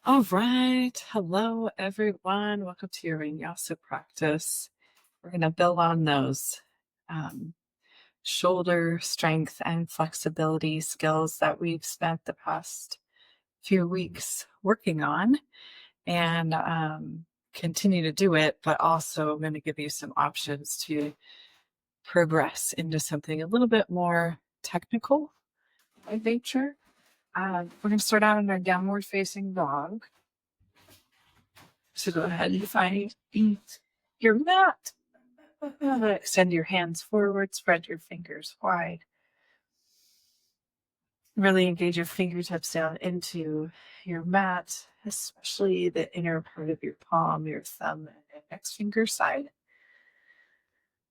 All right. Hello, everyone. Welcome to your Vinyasa practice. We're going to build on those um, shoulder strength and flexibility skills that we've spent the past few weeks working on and continue to do it, but also I'm going to give you some options to progress into something a little bit more technical by nature. We're going to start out in our downward facing dog. So go ahead and find your mat. Extend your hands forward, spread your fingers wide. Really engage your fingertips down into your mat, especially the inner part of your palm, your thumb, and index finger side.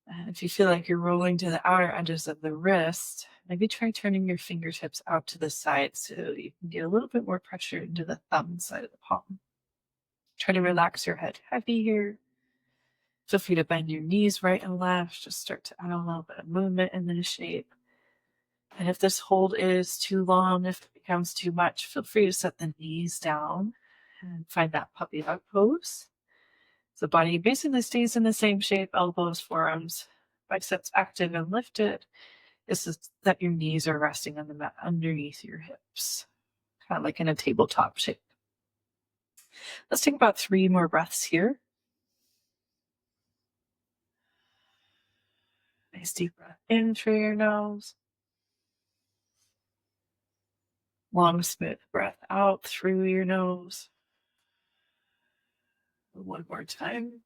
And if you feel like you're rolling to the outer edges of the wrist, maybe try turning your fingertips out to the side so you can get a little bit more pressure into the thumb side of the palm. Try to relax your head heavy here. Feel free to bend your knees right and left. Just start to add a little bit of movement in the shape. And if this hold is too long, if it becomes too much, feel free to set the knees down and find that puppy dog pose. So the body basically stays in the same shape, elbows, forearms, biceps active and lifted. This is that your knees are resting on the mat underneath your hips, kind of like in a tabletop shape. Let's take about 3 more breaths here. Nice deep breath in through your nose. Long, smooth breath out through your nose. One more time.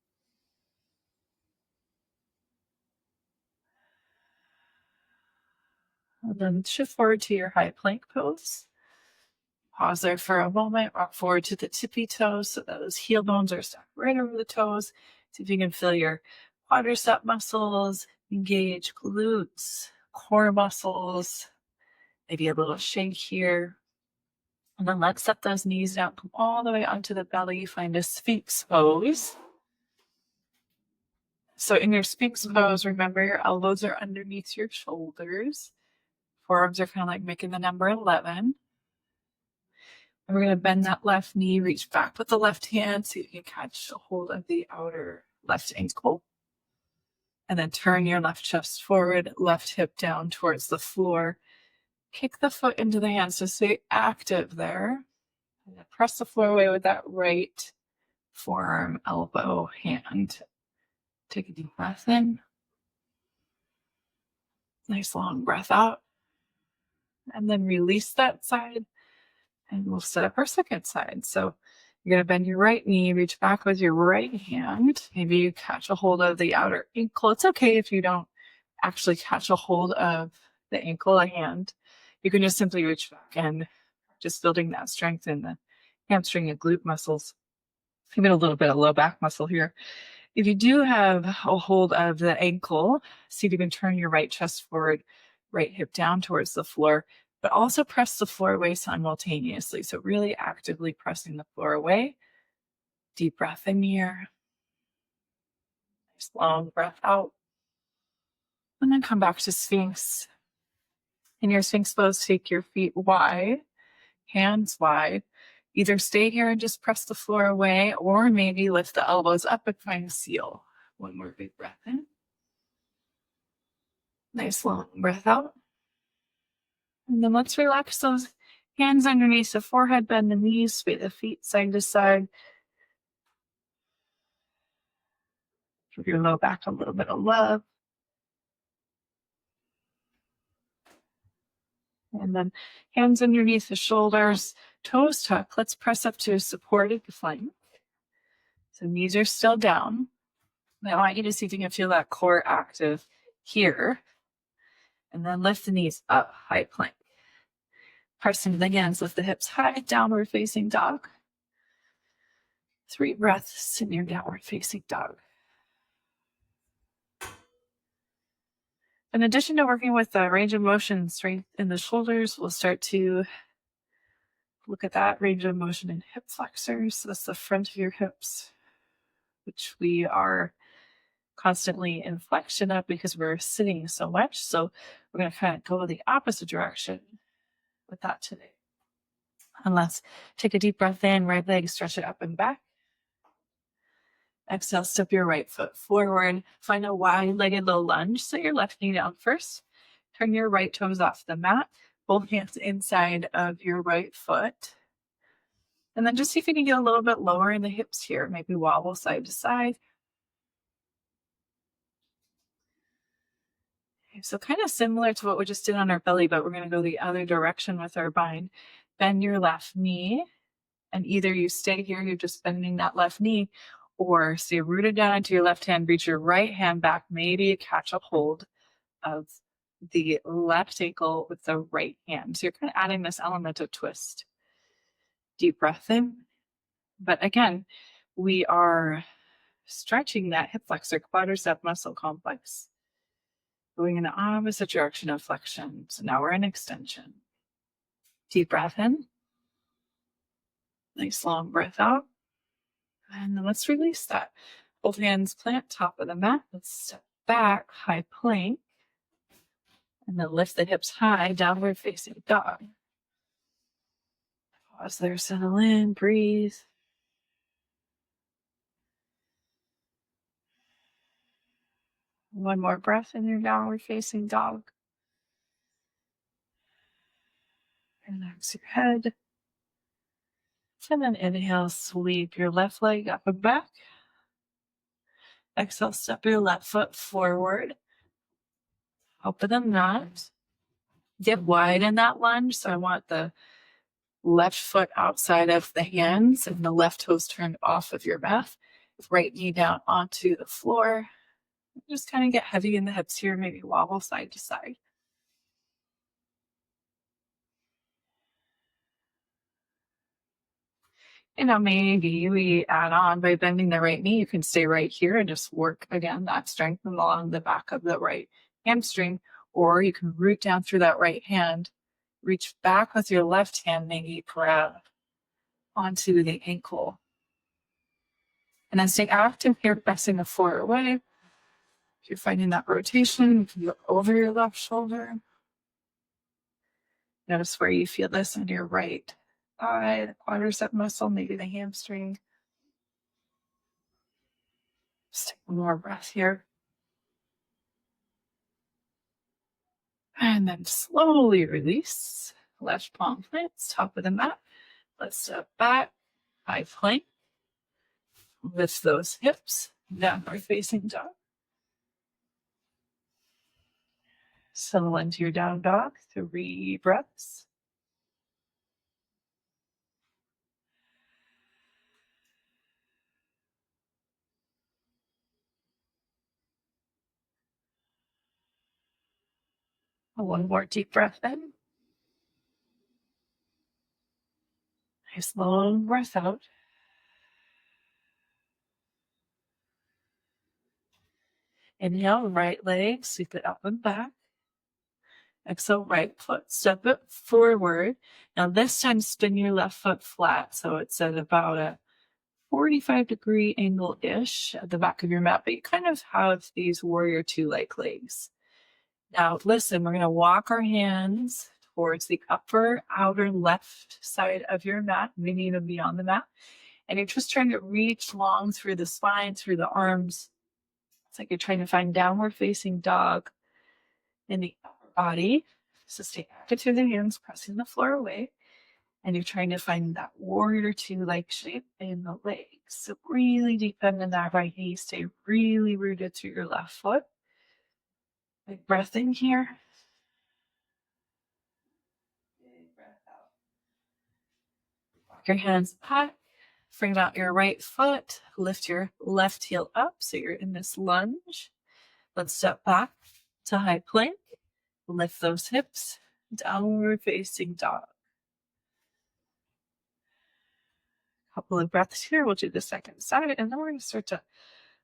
And then shift forward to your high plank pose. Pause there for a moment. Rock forward to the tippy toes so that those heel bones are stacked right over the toes. See if you can feel your quadricep muscles, engage glutes, core muscles, maybe a little shake here. And then let's set those knees down, come all the way onto the belly. Find a Sphinx pose. So in your Sphinx pose, remember your elbows are underneath your shoulders. Forearms are kind of like making the number 11. And we're going to bend that left knee, reach back with the left hand so you can catch a hold of the outer left ankle. And then turn your left chest forward, left hip down towards the floor. Kick the foot into the hand, so stay active there. And then press the floor away with that right forearm, elbow, hand. Take a deep breath in. Nice long breath out. And then release that side. And we'll set up our second side. So you're going to bend your right knee, reach back with your right hand. Maybe you catch a hold of the outer ankle. It's okay if you don't actually catch a hold of the ankle, a hand. You can just simply reach back and just building that strength in the hamstring and glute muscles. Even a little bit of low back muscle here. If you do have a hold of the ankle, see if you can turn your right chest forward, right hip down towards the floor, but also press the floor away simultaneously. So really actively pressing the floor away. Deep breath in here. Nice long breath out. And then come back to Sphinx. In your Sphinx pose, take your feet wide, hands wide. Either stay here and just press the floor away, or maybe lift the elbows up and find a seal. One more big breath in. Nice long breath out. And then let's relax those hands underneath the forehead, bend the knees, sway the feet side to side. Give your low back a little bit of love. And then hands underneath the shoulders, toes tuck. Let's press up to a supported plank. So knees are still down. I want you to see if you can feel that core active here. And then lift the knees up, high plank. Press into the hands, lift the hips high, downward facing dog. 3 breaths in your downward facing dog. In addition to working with the range of motion and strength in the shoulders, we'll start to look at that range of motion in hip flexors. So that's the front of your hips, which we are constantly in flexion of because we're sitting so much. So we're going to kind of go the opposite direction with that today. And let's take a deep breath in, right leg, stretch it up and back. Exhale, step your right foot forward. Find a wide-legged low lunge. Set your left knee down first. Turn your right toes off the mat. Both hands inside of your right foot. And then just see if you can get a little bit lower in the hips here. Maybe wobble side to side. Okay, so kind of similar to what we just did on our belly, but we're going to go the other direction with our bind. Bend your left knee. And either you stay here, you're just bending that left knee, or stay rooted down into your left hand, reach your right hand back, maybe you catch a hold of the left ankle with the right hand. So you're kind of adding this element of twist. Deep breath in. But again, we are stretching that hip flexor quadricep muscle complex, going in the opposite direction of flexion. So now we're in extension. Deep breath in. Nice long breath out. And then let's release that. Both hands plant top of the mat. Let's step back, high plank. And then lift the hips high, downward facing dog. Pause there, settle in, breathe. One more breath in your downward facing dog. Relax your head. And then inhale, sweep your left leg up and back. Exhale, step your left foot forward. Open the mat. Get wide in that lunge. So I want the left foot outside of the hands and the left toes turned off of your mat. Right knee down onto the floor. Just kind of get heavy in the hips here. Maybe wobble side to side. And now maybe we add on by bending the right knee. You can stay right here and just work again that strength along the back of the right hamstring, or you can root down through that right hand, reach back with your left hand, maybe grab onto the ankle. And then stay active here, pressing the forward way. If you're finding that rotation, you can go over your left shoulder. Notice where you feel this in your right thigh, the quadricep muscle, maybe the hamstring. Just take one more breath here. And then slowly release. Left palm plants, top of the mat. Let's step back, high plank. Lift those hips, downward facing dog. Settle into your down dog, 3 breaths. One more deep breath in. Nice long breath out. Inhale, right leg, sweep it up and back. Exhale, right foot, step it forward. Now this time spin your left foot flat. So it's at about a 45-degree angle-ish at the back of your mat, but you kind of have these warrior 2-like legs. Now listen, we're going to walk our hands towards the upper outer left side of your mat, maybe even beyond the mat. And you're just trying to reach long through the spine, through the arms. It's like you're trying to find downward facing dog in the upper body. So stay active through the hands, pressing the floor away. And you're trying to find that warrior 2-like shape in the legs. So really deepen in that right knee. Stay really rooted through your left foot. Big breath in here. Big breath out. Walk your hands back. Bring out your right foot. Lift your left heel up so you're in this lunge. Let's step back to high plank. Lift those hips. Downward facing dog. Couple of breaths here. We'll do the second side, and then we're going to start to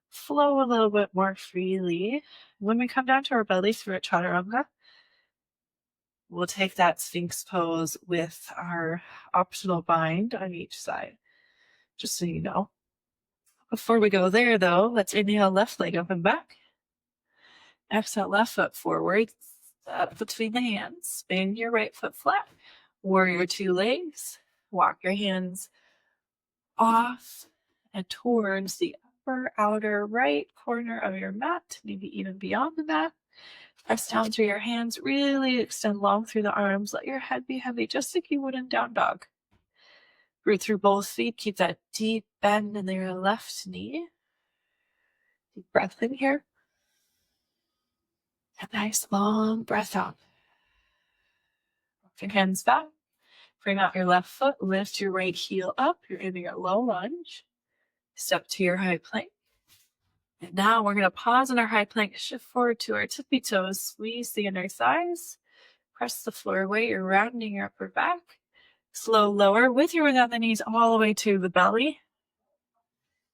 flow a little bit more freely. When we come down to our belly through a chaturanga, we'll take that Sphinx pose with our optional bind on each side, just so you know. Before we go there, though, let's inhale left leg up and back. Exhale left foot forward, up between the hands. Spin your right foot flat. Warrior 2 legs. walk your hands off and towards the upper outer right corner of your mat, maybe even beyond the mat. Press down through your hands, really extend long through the arms. Let your head be heavy, just like you would in down dog. Breathe through both feet. Keep that deep bend in your left knee. Deep breath in here. A nice long breath out. Walk your hands back. Bring out your left foot. Lift your right heel up. You're in your low lunge. Step to your high plank. And now we're going to pause in our high plank. Shift forward to our tippy toes. Squeeze the inner thighs. Press the floor away. You're rounding your upper back. Slow lower with or without the knees all the way to the belly.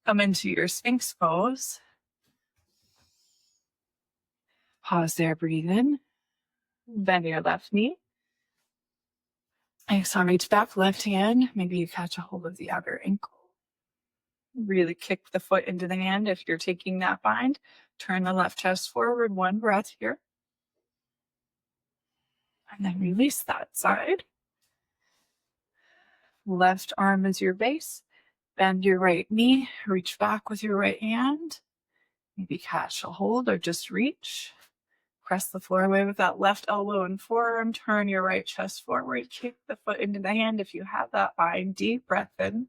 Come into your Sphinx pose. Pause there, breathe in. Bend your left knee. Exhale, reach back, left hand. Maybe you catch a hold of the outer ankle. Really kick the foot into the hand if you're taking that bind. Turn the left chest forward, one breath here. And then release that side. Left arm is your base. Bend your right knee. Reach back with your right hand. Maybe catch a hold or just reach. Press the floor away with that left elbow and forearm. Turn your right chest forward. Kick the foot into the hand if you have that bind. Deep breath in.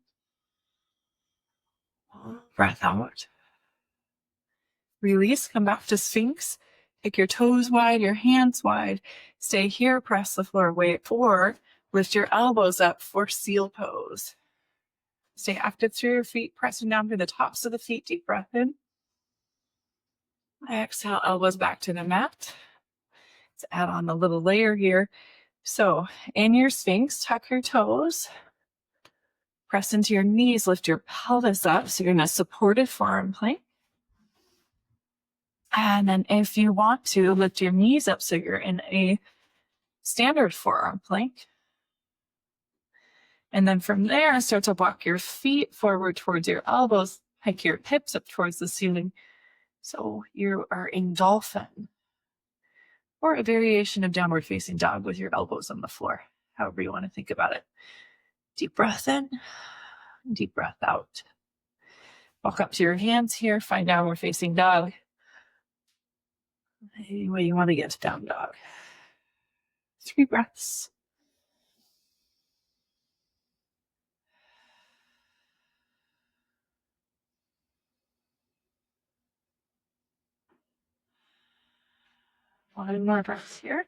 Breath out. Release. Come back to Sphinx. Take your toes wide, your hands wide. Stay here. Press the floor away. Or lift your elbows up for seal pose. Stay active through your feet, pressing down through the tops of the feet. Deep breath in. Exhale, elbows back to the mat. Let's add on a little layer here. So in your Sphinx, tuck your toes. Press into your knees, lift your pelvis up. So you're in a supported forearm plank. And then if you want to, lift your knees up so you're in a standard forearm plank. And then from there, start to walk your feet forward towards your elbows, hike your hips up towards the ceiling. So you are in Dolphin, or a variation of downward facing dog with your elbows on the floor, however you want to think about it. Deep breath in, deep breath out. Walk up to your hands here, find downward facing dog. Any way you want to get to down dog. 3 breaths. One more breath here.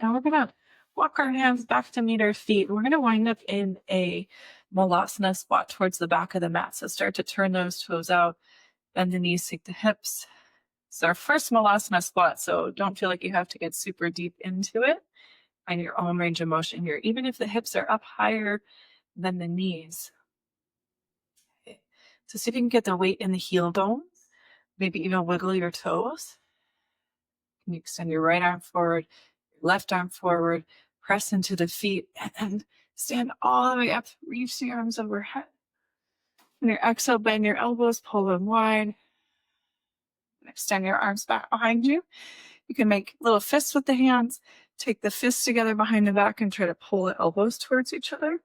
Now we're going to walk our hands back to meet our feet. We're going to wind up in a malasana squat towards the back of the mat. So start to turn those toes out, bend the knees, take the hips. It's our first malasana squat, so don't feel like you have to get super deep into it. Find your own range of motion here, even if the hips are up higher than the knees. Okay. So see if you can get the weight in the heel bones. Maybe even wiggle your toes. Can you extend your right arm forward, your left arm forward, press into the feet, and stand all the way up. Reach the arms overhead. And your exhale, bend your elbows, pull them wide. Extend your arms back behind you. You can make little fists with the hands. Take the fists together behind the back and try to pull the elbows towards each other.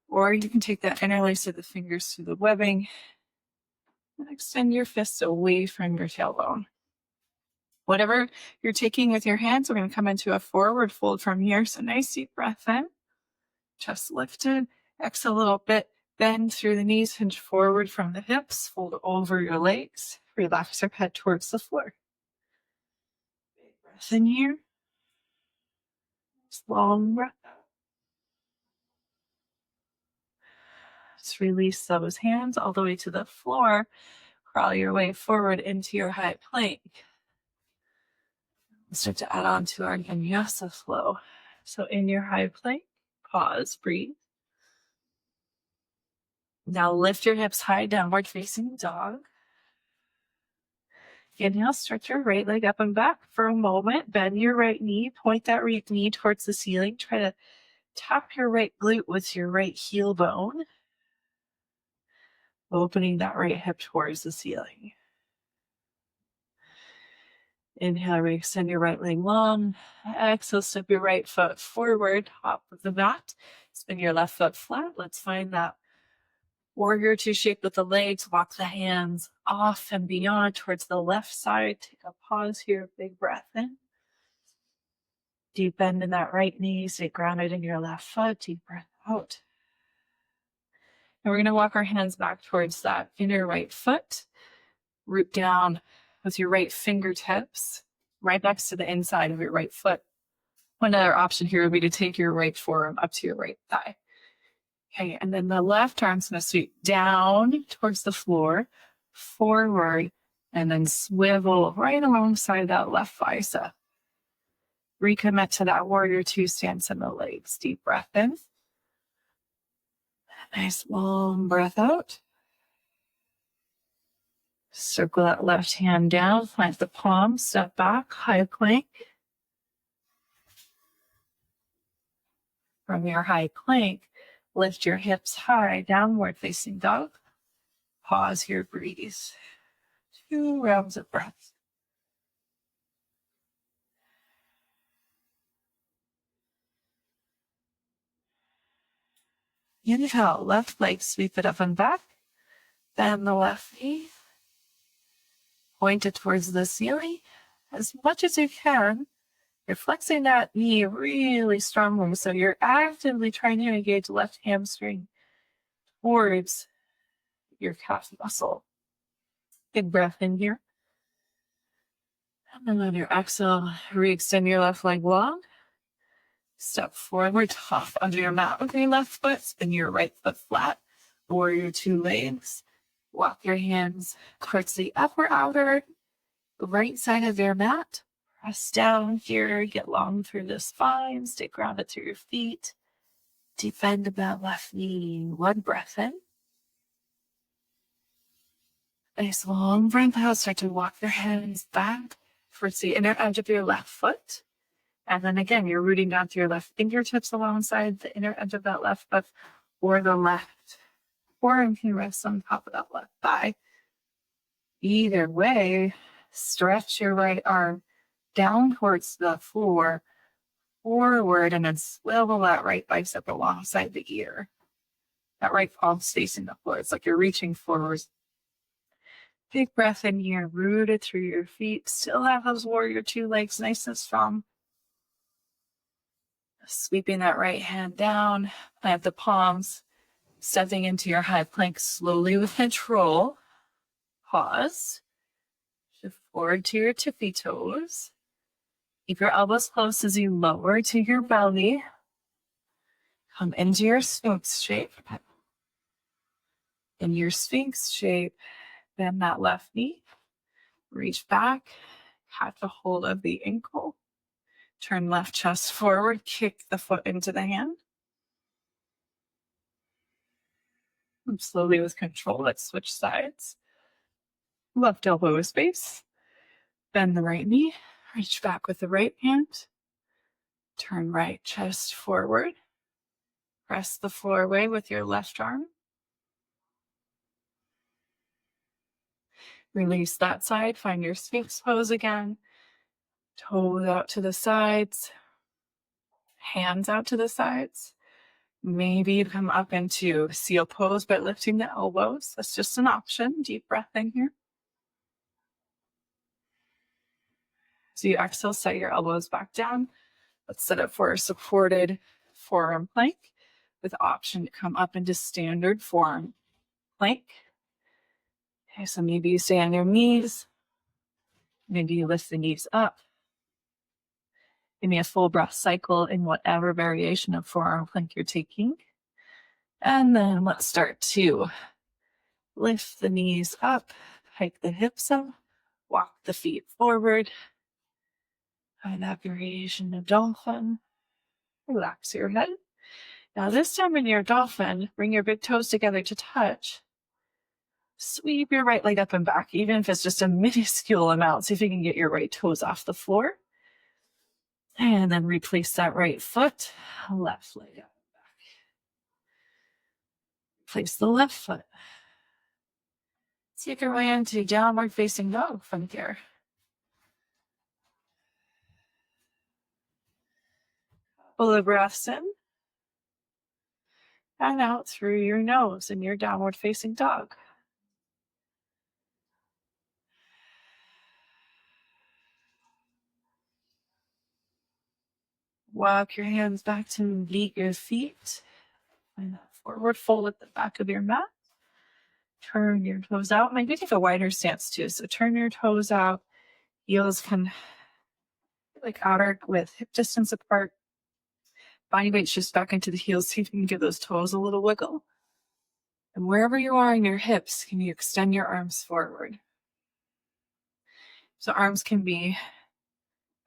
Or you can take that interlace of the fingers through the webbing and extend your fists away from your tailbone. Whatever you're taking with your hands, we're going to come into a forward fold from here. So nice deep breath in. Chest lifted. Exhale a little bit. Bend through the knees, hinge forward from the hips. Fold over your legs. Relax your head towards the floor. Big breath in here. Long breath out. Just release those hands all the way to the floor. Crawl your way forward into your high plank. Start to add on to our Vinyasa flow. So in your high plank, pause, breathe. Now lift your hips high, downward facing dog. Inhale, stretch your right leg up and back for a moment. Bend your right knee, point that right knee towards the ceiling. Try to tap your right glute with your right heel bone. Opening that right hip towards the ceiling. Inhale, extend your right leg long. Exhale, step your right foot forward, top of the mat. Spin your left foot flat. Let's find that warrior two shape with the legs. Walk the hands off and beyond towards the left side. Take a pause here, big breath in. Deep bend in that right knee. Stay grounded in your left foot. Deep breath out. And we're going to walk our hands back towards that inner right foot. Root down with your right fingertips right next to the inside of your right foot. One other option here would be to take your right forearm up to your right thigh. Okay, and then the left arm's going to sweep down towards the floor, forward, and then swivel right alongside that left bicep. Recommit to that warrior two stance in the legs. Deep breath in. Nice long breath out. Circle that left hand down, plant the palm, step back, high plank. From your high plank, lift your hips high, downward facing dog. Pause here, breathe. 2 rounds of breath. Inhale, left leg, sweep it up and back. Bend the left knee. Point it towards the ceiling as much as you can. You're flexing that knee really strongly, so you're actively trying to engage left hamstring towards your calf muscle. Big breath in here. And then on your exhale, re-extend your left leg long. Step forward, top under your mat with your left foot. Spin your right foot flat. Warrior two legs. Walk your hands towards the upper outer right side of your mat. Press down here. Get long through the spine. Stay grounded through your feet. Deep bend of that left knee. 1 breath in. Nice long breath out. Start to walk your hands back towards the inner edge of your left foot. And then again, you're rooting down to your left fingertips alongside the inner edge of that left foot, or the left forearm can rest on top of that left thigh. Either way, stretch your right arm down towards the floor, forward, and then swivel that right bicep alongside the ear. That right palm facing the floor. It's like you're reaching forward. Big breath in here, rooted through your feet. Still have those warrior two legs nice and strong. Sweeping that right hand down, plant the palms, stepping into your high plank slowly with control. Pause. Shift forward to your tippy toes. Keep your elbows close as you lower to your belly. Come into your Sphinx shape. In your Sphinx shape, bend that left knee. Reach back, catch a hold of the ankle. Turn left chest forward, kick the foot into the hand. And slowly with control, let's switch sides. Left elbow is space. Bend the right knee. Reach back with the right hand. Turn right chest forward. Press the floor away with your left arm. Release that side. Find your Sphinx pose again. Toes out to the sides. Hands out to the sides. Maybe you come up into seal pose by lifting the elbows. That's just an option. Deep breath in here. So you exhale, set your elbows back down. Let's set up for a supported forearm plank with the option to come up into standard forearm plank. Okay, so maybe you stay on your knees. Maybe you lift the knees up. Give me a full breath cycle in whatever variation of forearm plank you're taking. And then let's start to lift the knees up, hike the hips up, walk the feet forward. Find that variation of dolphin. Relax your head. Now this time in your dolphin, bring your big toes together to touch. Sweep your right leg up and back, even if it's just a minuscule amount. See if you can get your right toes off the floor. And then replace that right foot, left leg up and back. Place the left foot. Take your way into downward facing dog from here. couple of breaths in and out through your nose in your downward facing dog. Walk your hands back to meet your feet. And forward fold at the back of your mat. Turn your toes out. Maybe take a wider stance too. So turn your toes out. Heels can like outer with hip distance apart. Body weight shifts back into the heels. See if you can give those toes a little wiggle. And wherever you are in your hips, can you extend your arms forward? So arms can be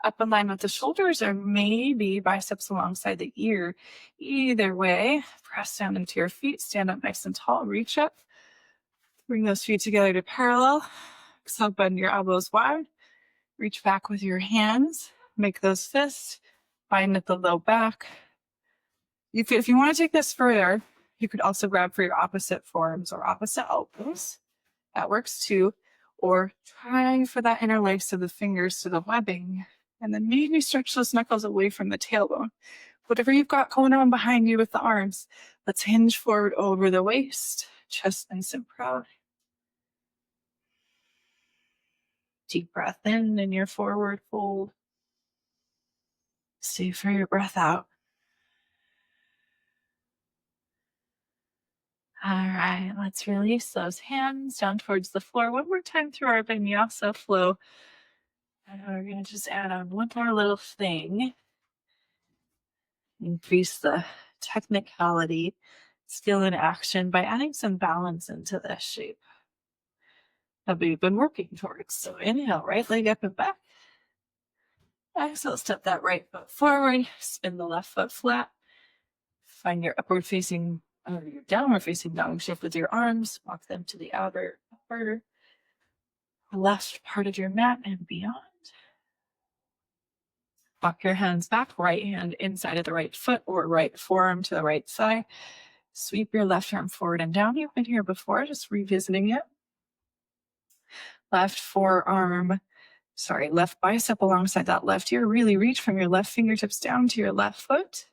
up in line with the shoulders or maybe biceps alongside the ear. Either way, press down into your feet. Stand up nice and tall. Reach up. Bring those feet together to parallel. Exhale, bend your elbows wide. Reach back with your hands. Make those fists. Bind at the low back. If you want to take this further, you could also grab for your opposite forearms or opposite elbows. That works too. Or try for that interlace of the fingers to the webbing. And then maybe stretch those knuckles away from the tailbone. Whatever you've got going on behind you with the arms, let's hinge forward over the waist. Chest nice and proud. Deep breath in your forward fold. Stay for your breath out. All right, let's release those hands down towards the floor. One more time through our Vinyasa flow. And we're going to just add on one more little thing. Increase the technicality, skill, and action by adding some balance into this shape that we've been working towards. So inhale, right leg up and back. Exhale, step that right foot forward. Spin the left foot flat. Find your upward facing or your downward facing dog shape with your arms. Walk them to the outer upper left part of your mat and beyond. Walk your hands back, right hand inside of the right foot or right forearm to the right thigh. Sweep your left arm forward and down. You've been here before, just revisiting it. Left bicep alongside that left ear. Really reach from your left fingertips down to your left foot.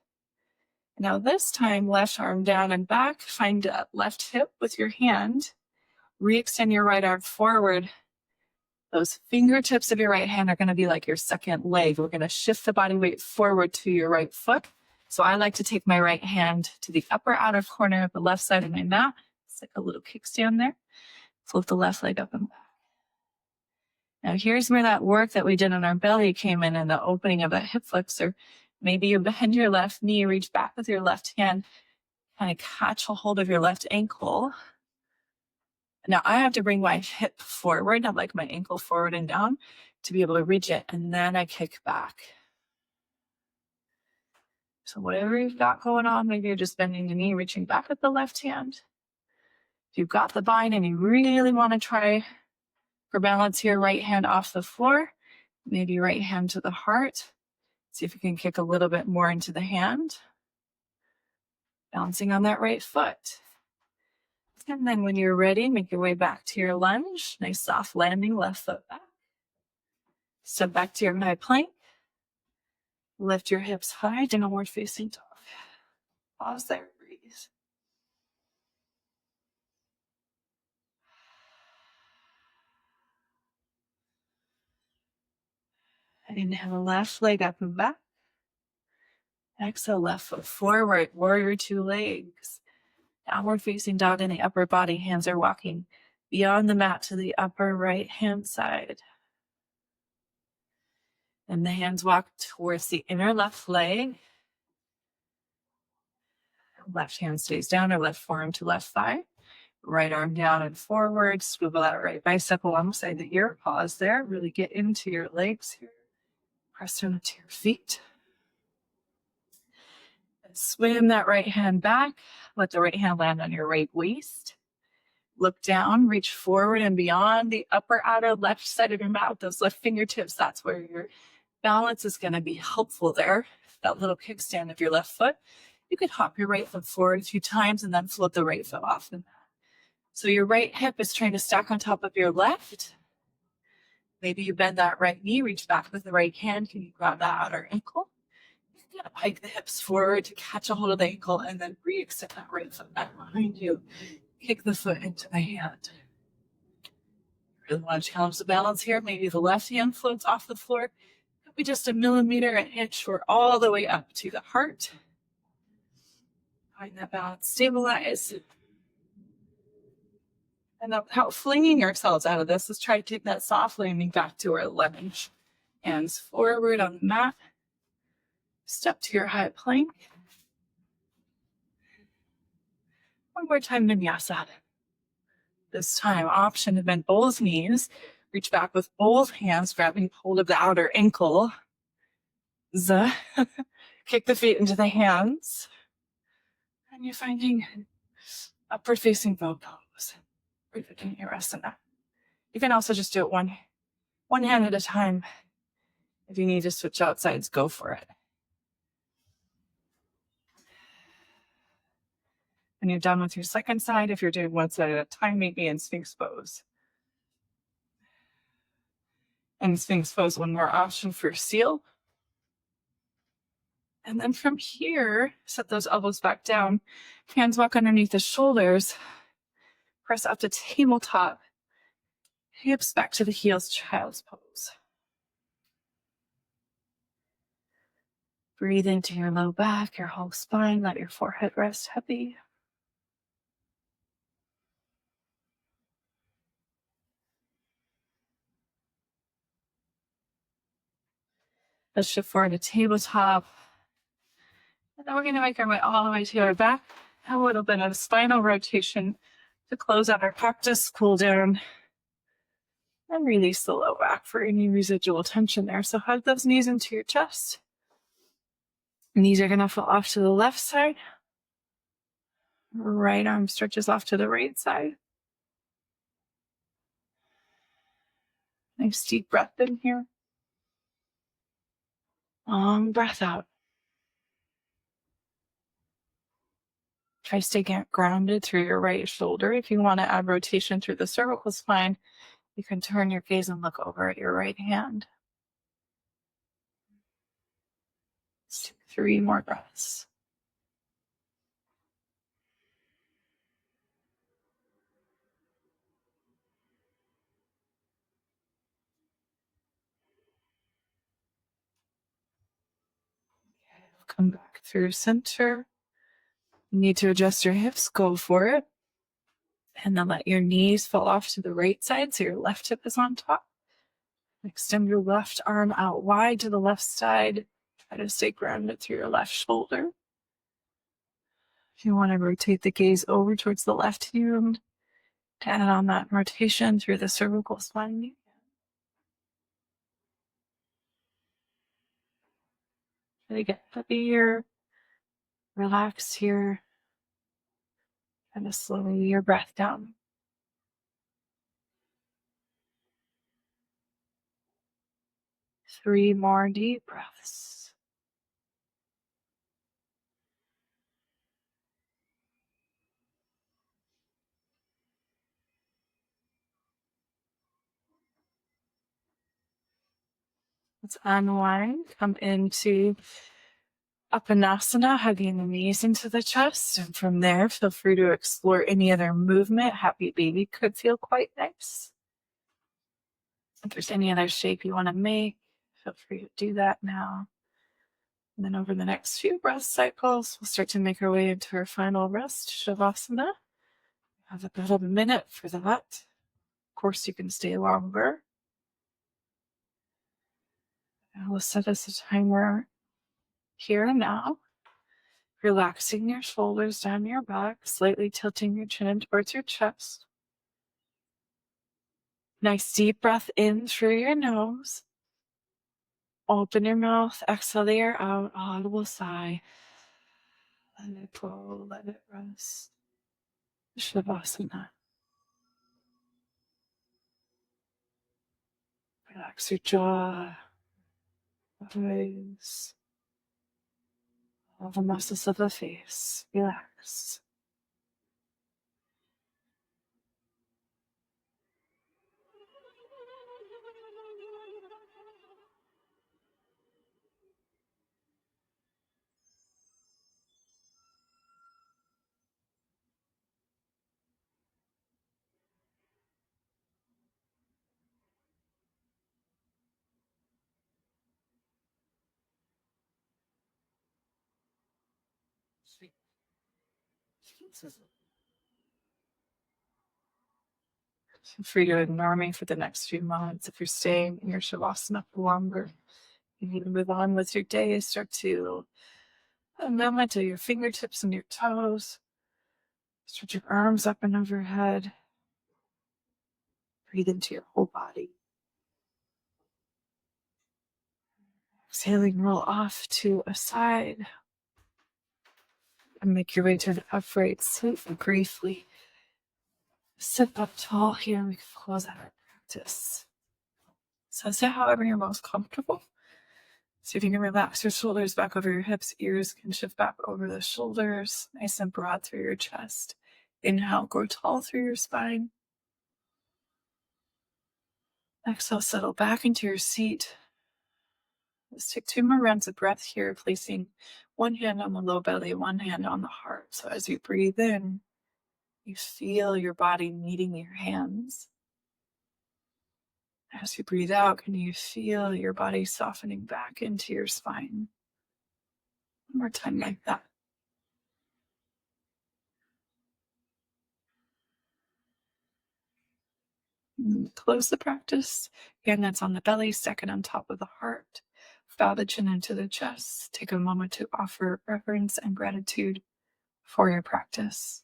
Now this time, left arm down and back. Find that left hip with your hand. Re-extend your right arm forward. Those fingertips of your right hand are going to be like your second leg. We're going to shift the body weight forward to your right foot. So I like to take my right hand to the upper outer corner of the left side of my mat. It's like a little kickstand there. Flip the left leg up and back. Now here's where that work that we did on our belly came in the opening of that hip flexor. Maybe you bend your left knee, reach back with your left hand, kind of catch a hold of your left ankle. Now I have to bring my hip forward, not like my ankle forward and down, to be able to reach it. And then I kick back. So whatever you've got going on, maybe you're just bending the knee, reaching back with the left hand. If you've got the bind and you really want to try for balance here, right hand off the floor, maybe right hand to the heart. See if you can kick a little bit more into the hand. Balancing on that right foot. And then when you're ready, make your way back to your lunge. Nice soft landing, left foot back. Step back to your high plank. Lift your hips high, downward facing dog. Pause there, breathe. Inhale, left leg up and back. Exhale, left foot forward, warrior two legs. Downward facing dog in the upper body. Hands are walking beyond the mat to the upper right hand side. And the hands walk towards the inner left leg. Left hand stays down or left forearm to left thigh. Right arm down and forward. Swivel that right bicep alongside the ear. Pause there. Really get into your legs here. Press down to your feet. Swim that right hand back. Let the right hand land on your right waist. Look down, reach forward and beyond the upper outer left side of your mat. Those left fingertips, that's where your balance is going to be helpful there. That little kickstand of your left foot. You could hop your right foot forward a few times and then flip the right foot off the mat. So your right hip is trying to stack on top of your left. Maybe you bend that right knee, reach back with the right hand. Can you grab that outer ankle? gonna pike the hips forward to catch a hold of the ankle and then re-extend that right foot back behind you. Kick the foot into the hand. Really want to challenge the balance here. Maybe the left hand floats off the floor. Could be just a millimeter, an inch, or all the way up to the heart. Find that balance, stabilize. And without flinging yourselves out of this, let's try to take that soft landing back to our lunge. Hands forward on the mat. Step to your high plank. One more time, Vinyasa. This time, option to bend both knees. Reach back with both hands, grabbing hold of the outer ankle. Kick the feet into the hands. And you're finding upward facing bow pose. Energizing. You can also just do it one hand at a time. If you need to switch out sides, go for it. When you're done with your second side, if you're doing one side at a time, maybe in Sphinx pose. And Sphinx pose, one more option for seal. And then from here, set those elbows back down. Hands walk underneath the shoulders. Press up to tabletop. Hips back to the heels, child's pose. Breathe into your low back, your whole spine. Let your forehead rest heavy. Let's shift forward to tabletop. And then we're going to make our way all the way to our back. A little bit of spinal rotation to close out our practice, cool down, and release the low back for any residual tension there. So hug those knees into your chest. Knees are going to fall off to the left side. Right arm stretches off to the right side. Nice deep breath in here. Long breath out. Try to stay grounded through your right shoulder. If you want to add rotation through the cervical spine, you can turn your gaze and look over at your right hand. Let's take 3 more breaths. Come back through center. You need to adjust your hips, go for it. And then let your knees fall off to the right side so your left hip is on top. Extend your left arm out wide to the left side. Try to stay grounded through your left shoulder. If you want to rotate the gaze over towards the left hand, to add on that rotation through the cervical spine, you can. Try to get heavier. Relax here. Kind of slow your breath down. Three more deep breaths. Let's unwind, come into Upanasana, hugging the knees into the chest. And from there, feel free to explore any other movement. Happy baby could feel quite nice. If there's any other shape you want to make, feel free to do that now. And then over the next few breath cycles, we'll start to make our way into our final rest, Shavasana. Have about a minute for that. Of course, you can stay longer. And we'll set us a timer here and now. Relaxing your shoulders down your back, slightly tilting your chin in towards your chest. Nice deep breath in through your nose. Open your mouth, exhale the air out, audible sigh. Let it go, let it rest. Shavasana. Relax your jaw, eyes, all the muscles of the face. Relax. Feel free to ignore me for the next few moments if you're staying in your shavasana for longer. You need to move on with your day. Start to a moment to your fingertips and your toes. Stretch your arms up and overhead. Breathe into your whole body. Exhaling, roll off to a side. And make your way to an upright sit briefly. Sit up tall here. We can close out our practice. So sit however you're most comfortable. See if you can relax your shoulders back over your hips. Ears can shift back over the shoulders. Nice and broad through your chest. Inhale, grow tall through your spine. Exhale, settle back into your seat. Let's take 2 more rounds of breath here, placing one hand on the low belly, one hand on the heart. So as you breathe in, you feel your body meeting your hands. As you breathe out, can you feel your body softening back into your spine? One more time like that. And close the practice. Again, that's on the belly, second on top of the heart. Bow the chin into the chest. Take a moment to offer reverence and gratitude for your practice.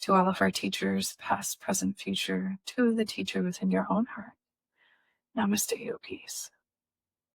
To all of our teachers, past, present, future, to the teacher within your own heart. Namaste, yogis.